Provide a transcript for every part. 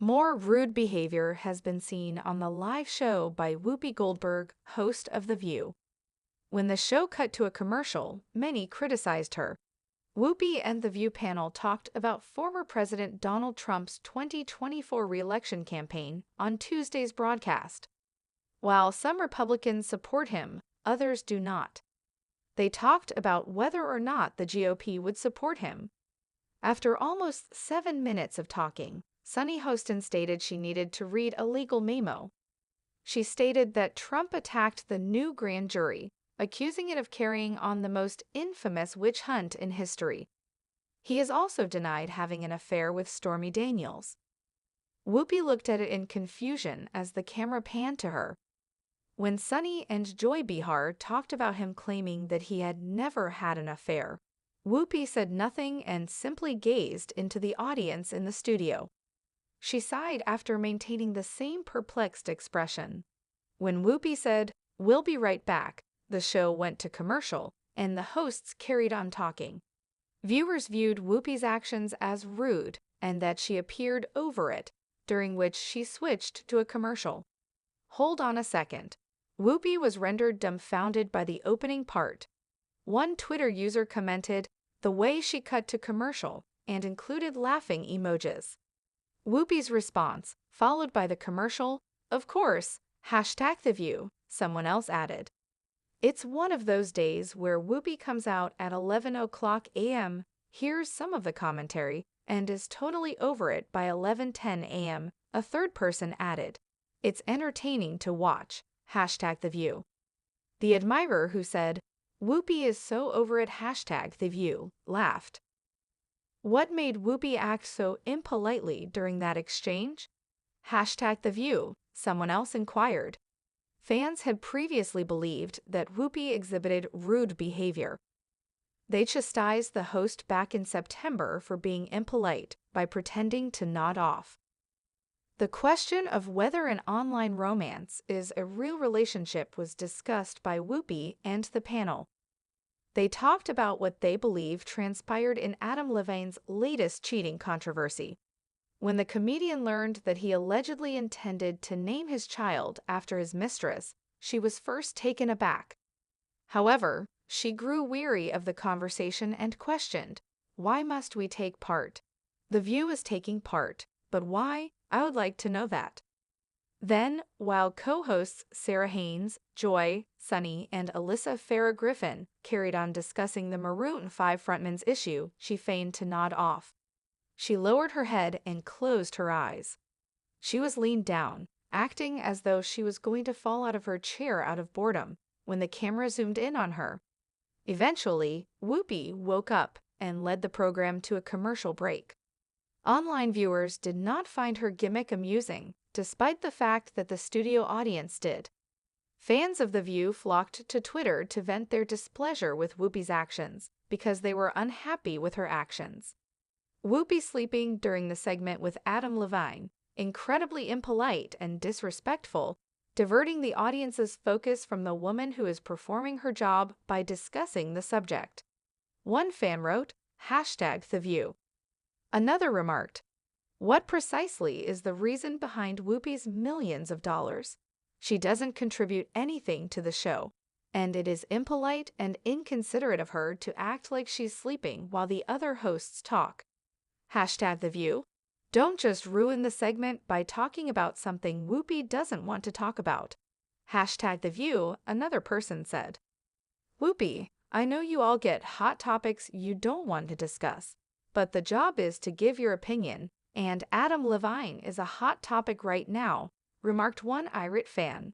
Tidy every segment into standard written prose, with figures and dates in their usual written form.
More rude behavior has been seen on the live show by Whoopi Goldberg, host of The View. When the show cut to a commercial, many criticized her. Whoopi and The View panel talked about former President Donald Trump's 2024 re-election campaign on Tuesday's broadcast. While some Republicans support him, others do not. They talked about whether or not the GOP would support him. After almost 7 minutes of talking, Sunny Hostin stated she needed to read a legal memo. She stated that Trump attacked the new grand jury, accusing it of carrying on the most infamous witch hunt in history. He has also denied having an affair with Stormy Daniels. Whoopi looked at it in confusion as the camera panned to her. When Sunny and Joy Behar talked about him claiming that he had never had an affair, Whoopi said nothing and simply gazed into the audience in the studio. She sighed after maintaining the same perplexed expression. When Whoopi said, "We'll be right back," the show went to commercial, and the hosts carried on talking. Viewers viewed Whoopi's actions as rude and that she appeared over it, during which she switched to a commercial. "Hold on a second." Whoopi was rendered dumbfounded by the opening part. One Twitter user commented, "The way she cut to commercial," and included laughing emojis. Whoopi's response, followed by the commercial, "Of course, #TheView," someone else added. It's one of those days where Whoopi comes out at 11 a.m., hears some of the commentary, and is totally over it by 11:10 a.m., a third person added. It's entertaining to watch, #TheView. The admirer who said, "Whoopi is so over it #TheView, laughed. What made Whoopi act so impolitely during that exchange? #TheView, someone else inquired. Fans had previously believed that Whoopi exhibited rude behavior. They chastised the host back in September for being impolite by pretending to nod off. The question of whether an online romance is a real relationship was discussed by Whoopi and the panel. They talked about what they believe transpired in Adam Levine's latest cheating controversy. When the comedian learned that he allegedly intended to name his child after his mistress, she was first taken aback. However, she grew weary of the conversation and questioned, "Why must we take part? The View is taking part, but why? I would like to know that." Then, while co-hosts Sarah Haynes, Joy, Sunny, and Alyssa Farah Griffin carried on discussing the Maroon 5 frontman's issue, she feigned to nod off. She lowered her head and closed her eyes. She was leaned down, acting as though she was going to fall out of her chair out of boredom, when the camera zoomed in on her. Eventually, Whoopi woke up and led the program to a commercial break. Online viewers did not find her gimmick amusing, despite the fact that the studio audience did. Fans of The View flocked to Twitter to vent their displeasure with Whoopi's actions because they were unhappy with her actions. Whoopi sleeping during the segment with Adam Levine, incredibly impolite and disrespectful, diverting the audience's focus from the woman who is performing her job by discussing the subject. One fan wrote, #TheView. Another remarked, "What precisely is the reason behind Whoopi's millions of dollars? She doesn't contribute anything to the show, and it is impolite and inconsiderate of her to act like she's sleeping while the other hosts talk." #TheView. Don't just ruin the segment by talking about something Whoopi doesn't want to talk about. #TheView, another person said. "Whoopi, I know you all get hot topics you don't want to discuss, but the job is to give your opinion, and Adam Levine is a hot topic right now," remarked one irate fan.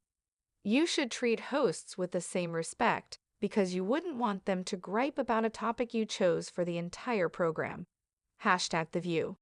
"You should treat hosts with the same respect, because you wouldn't want them to gripe about a topic you chose for the entire program." #TheView.